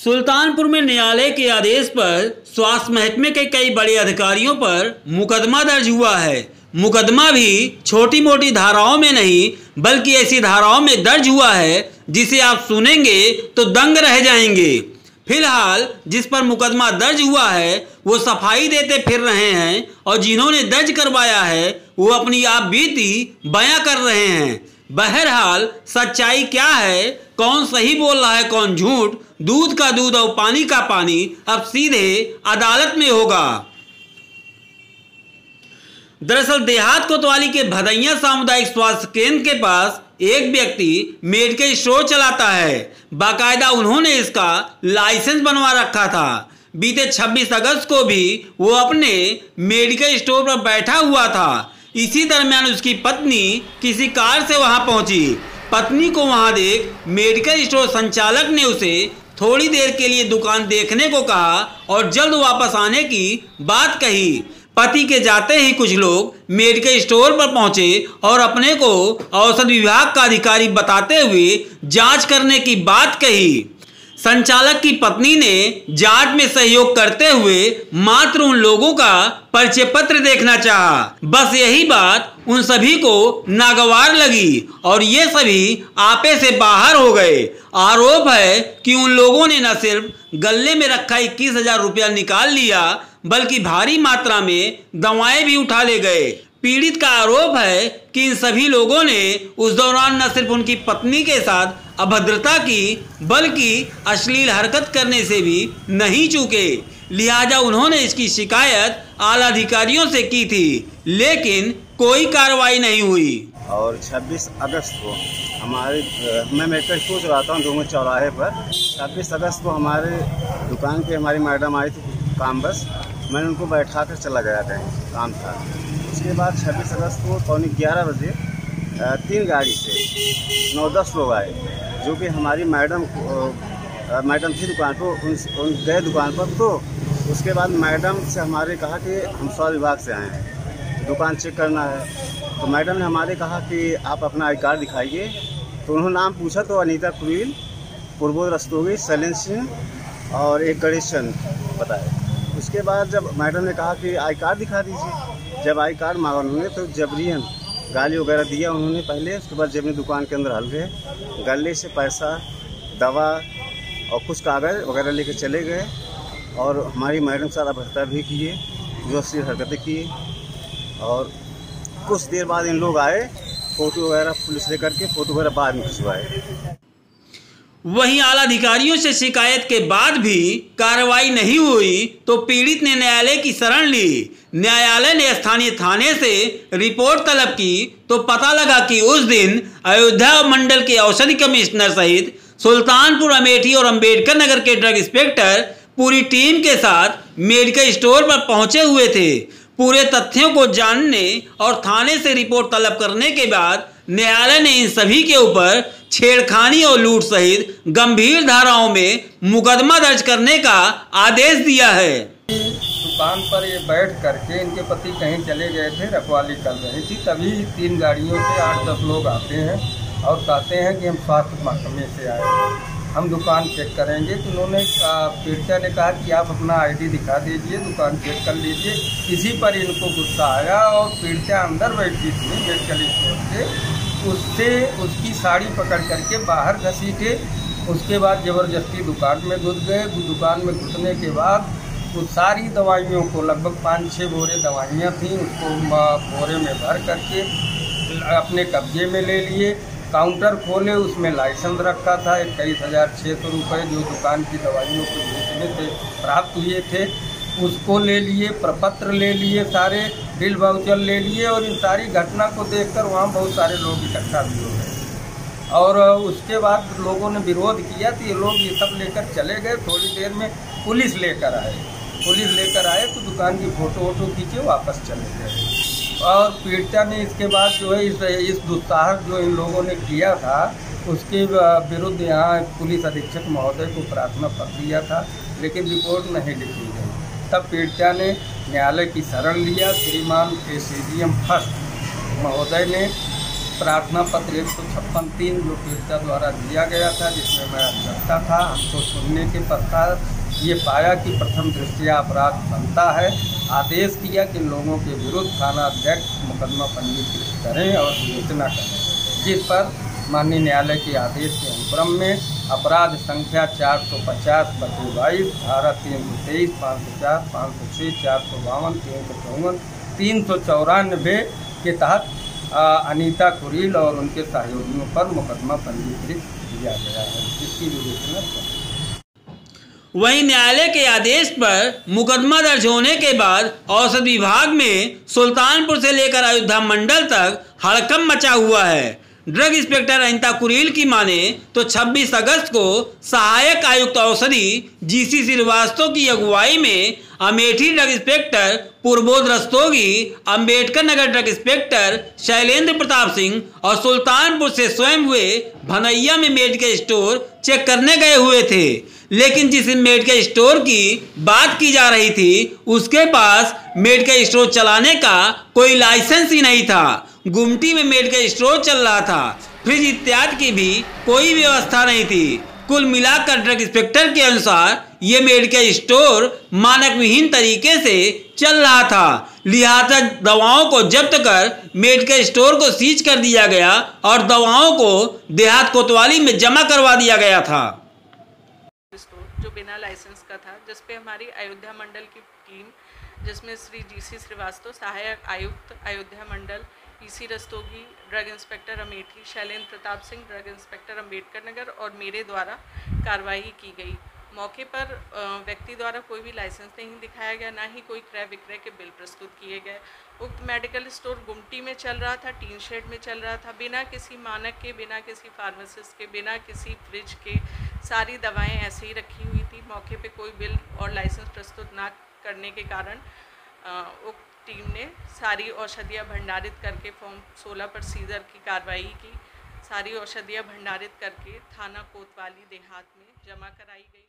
सुल्तानपुर में न्यायालय के आदेश पर स्वास्थ्य महकमे के कई बड़े अधिकारियों पर मुकदमा दर्ज हुआ है। मुकदमा भी छोटी मोटी धाराओं में नहीं बल्कि ऐसी धाराओं में दर्ज हुआ है जिसे आप सुनेंगे तो दंग रह जाएंगे। फिलहाल जिस पर मुकदमा दर्ज हुआ है वो सफाई देते फिर रहे हैं और जिन्होंने दर्ज करवाया है वो अपनी आप बीती बयां कर रहे हैं। बहरहाल सच्चाई क्या है, कौन सही बोल रहा है कौन झूठ, दूध का दूध और पानी का पानी अब सीधे अदालत में होगा। दरअसल देहात कोतवाली के भदैया सामुदायिक स्वास्थ्य केंद्र के पास एक व्यक्ति मेडिकल स्टोर चलाता है। बाकायदा उन्होंने इसका लाइसेंस बनवा रखा था। बीते 26 अगस्त को भी वो अपने मेडिकल स्टोर पर बैठा हुआ था। इसी दरमियान उसकी पत्नी किसी कार से वहां पहुंची। पत्नी को वहां देख मेडिकल स्टोर संचालक ने उसे थोड़ी देर के लिए दुकान देखने को कहा और जल्द वापस आने की बात कही। पति के जाते ही कुछ लोग मेडिकल स्टोर पर पहुंचे और अपने को औषध विभाग का अधिकारी बताते हुए जांच करने की बात कही। संचालक की पत्नी ने जांच में सहयोग करते हुए मात्र उन लोगों का परिचय पत्र देखना चाहा। बस यही बात उन सभी को नागवार लगी और ये सभी आपे से बाहर हो गए। आरोप है कि उन लोगों ने न सिर्फ गले में रखा 21,000 रुपया निकाल लिया बल्कि भारी मात्रा में दवाएं भी उठा ले गए। पीड़ित का आरोप है कि इन सभी लोगों ने उस दौरान न सिर्फ उनकी पत्नी के साथ अभद्रता की बल्कि अश्लील हरकत करने से भी नहीं चूके। लिहाजा उन्होंने इसकी शिकायत आला अधिकारियों से की थी लेकिन कोई कार्रवाई नहीं हुई। और 26 अगस्त को मैं मेडिकल स्टोर चलाता हूँ दोनों चौराहे पर। 26 अगस्त को हमारे दुकान पे हमारी मैडम आई थी काम बस, मैंने उनको बैठा कर चला गया था, काम था। उसके बाद 26 अगस्त को पौने 11 बजे 3 गाड़ी से 9-10 लोग आए जो कि हमारी मैडम थी दुकान पर, उन गए दुकान पर। तो उसके बाद मैडम से हमारे कहा कि हम स्वास्थ्य विभाग से आए हैं, दुकान चेक करना है। तो मैडम ने हमारे कहा कि आप अपना आई कार्ड दिखाइए। तो उन्होंने नाम पूछा तो अनीता कुरील, प्रबोध रस्तोगी, शैलेंद्र सिंह और एक गणेश चंद बताए। उसके बाद जब मैडम ने कहा कि आई कार्ड दिखा दीजिए, जब आई कार्ड मांगा उन्होंने तो जबरियन गाली वगैरह दिया उन्होंने पहले। उसके बाद जब दुकान के अंदर हल गए, गले से पैसा, दवा और कुछ कागज़ वगैरह लेके चले गए और हमारी मैडम सारा अभद्रता भी किए, जो अश्लील हरकतें की। और कुछ देर बाद इन लोग आए, फ़ोटो वगैरह पुलिस ले करके फ़ोटो वगैरह बाद में खिंचवाए। वहीं आला अधिकारियों से शिकायत के बाद भी कार्रवाई नहीं हुई तो पीड़ित ने न्यायालय की शरण ली। न्यायालय ने स्थानीय थाने से रिपोर्ट तलब की तो पता लगा कि उस दिन अयोध्या मंडल के औषधि कमिश्नर सहित सुल्तानपुर, अमेठी और अंबेडकर नगर के ड्रग इंस्पेक्टर पूरी टीम के साथ मेडिकल स्टोर पर पहुंचे हुए थे। पूरे तथ्यों को जानने और थाने से रिपोर्ट तलब करने के बाद न्यायालय ने इन सभी के ऊपर छेड़खानी और लूट सहित गंभीर धाराओं में मुकदमा दर्ज करने का आदेश दिया है। दुकान पर ये बैठ करके इनके पति कहीं चले गए थे, रखवाली कर रही थी, तभी 3 गाड़ियों से 8-10 लोग आते हैं और कहते हैं कि हम स्वास्थ्य महकमे से आए हैं, हम दुकान चेक करेंगे। तो उन्होंने पीड़िता ने कहा कि आप अपना ID दिखा दीजिए, दुकान चेक कर लीजिए। इसी पर इनको गुस्सा आया और पीड़िता अंदर बैठी थी मेडिकल स्टोर से, उससे उसकी साड़ी पकड़ करके बाहर घसीटे। उसके बाद ज़बरदस्ती दुकान में घुस गए। दुकान में घुसने के बाद वो सारी दवाइयों को, लगभग 5-6 बोरे दवाइयाँ थीं, उसको बोरे में भर करके अपने कब्जे में ले लिए। काउंटर खोले, उसमें लाइसेंस रखा था 21,600 रुपये जो दुकान की दवाइयों को बेचने से प्राप्त हुए थे, उसको ले लिए। प्रपत्र ले लिए, सारे बिल वाउचर ले लिए। और इन सारी घटना को देखकर वहाँ बहुत सारे लोग इकट्ठा भी हो गए और उसके बाद लोगों ने विरोध किया तो ये लोग ये सब लेकर चले गए। थोड़ी देर में पुलिस लेकर आए तो दुकान की फ़ोटो खींचे वापस चले गए। और पीड़िता ने इसके बाद जो है इस दुस्साहस जो इन लोगों ने किया था उसके विरुद्ध यहाँ पुलिस अधीक्षक महोदय को प्रार्थना पत्र दिया था लेकिन रिपोर्ट नहीं लिखी गई। तब पीड़िता ने न्यायालय की शरण लिया। श्रीमान ACDM फर्स्ट महोदय ने प्रार्थना पत्र 156-3 जो पीड़िता द्वारा दिया गया था, जिसमें मैं करता था। हमको सुनने के पश्चात ये पाया कि प्रथम दृष्टया अपराध बनता है। आदेश दिया कि लोगों के विरुद्ध थाना अध्यक्ष मुकदमा पंजीकृत करें और विवेचना करें, जिस पर माननीय न्यायालय के आदेश के अनुक्रम में अपराध संख्या 450/22, धारा 323, 504, 506, 452, 354, 394 के तहत अनीता कुरील और उनके सहयोगियों पर मुकदमा पंजीकृत किया गया है, जिसकी विवेचना। वहीं न्यायालय के आदेश पर मुकदमा दर्ज होने के बाद औषध विभाग में सुल्तानपुर से लेकर अयोध्या मंडल तक हड़कंप मचा हुआ है। ड्रग इंस्पेक्टर अनीता कुरील की माने तो 26 अगस्त को सहायक आयुक्त औषधि जीसी श्रीवास्तव की अगुवाई में Amethi drug inspector पुरबोध Rastogi, Ambedkar Nagar drug inspector Shailendra Pratap Singh और सुल्तानपुर से स्वयं हुए भनैया में मेडिकल स्टोर चेक करने गए हुए थे। लेकिन जिस मेडिकल स्टोर की बात की जा रही थी उसके पास मेडिकल स्टोर चलाने का कोई लाइसेंस ही नहीं था। गुमटी में मेडिकल स्टोर चल रहा था, फ्रिज इत्यादि की भी कोई व्यवस्था नहीं थी। कुल मिलाकर ड्रग इंस्पेक्टर के अनुसार ये मेडिकल स्टोर मानक विहीन तरीके से चल रहा था। लिहाजा दवाओं को जब्त कर मेडिकल स्टोर को सीज कर दिया गया और दवाओं को देहात कोतवाली में जमा करवा दिया गया था। जो बिना लाइसेंस का था, जिस पे हमारी अयोध्या मंडल की टीम, जिसमें श्री जीसी श्रीवास्तव सहायक आयुक्त अयोध्या मंडल, PC Rastogi drug inspector Amethi, Shailendra Pratap Singh drug inspector Ambedkar Nagar और मेरे द्वारा कार्रवाई की गई। मौके पर व्यक्ति द्वारा कोई भी लाइसेंस नहीं दिखाया गया, ना ही कोई क्रय विक्रय के बिल प्रस्तुत किए गए। उक्त मेडिकल स्टोर गुमटी में चल रहा था, टीन शेड में चल रहा था, बिना किसी मानक के, बिना किसी फार्मासिस्ट के, बिना किसी फ्रिज के सारी दवाएं ऐसे ही रखी हुई थी। मौके पे कोई बिल और लाइसेंस प्रस्तुत ना करने के कारण उक्त टीम ने सारी औषधियाँ भंडारित करके फॉर्म 16 पर सीजर की कार्रवाई की। सारी औषधियाँ भंडारित करके थाना कोतवाली देहात में जमा कराई गई।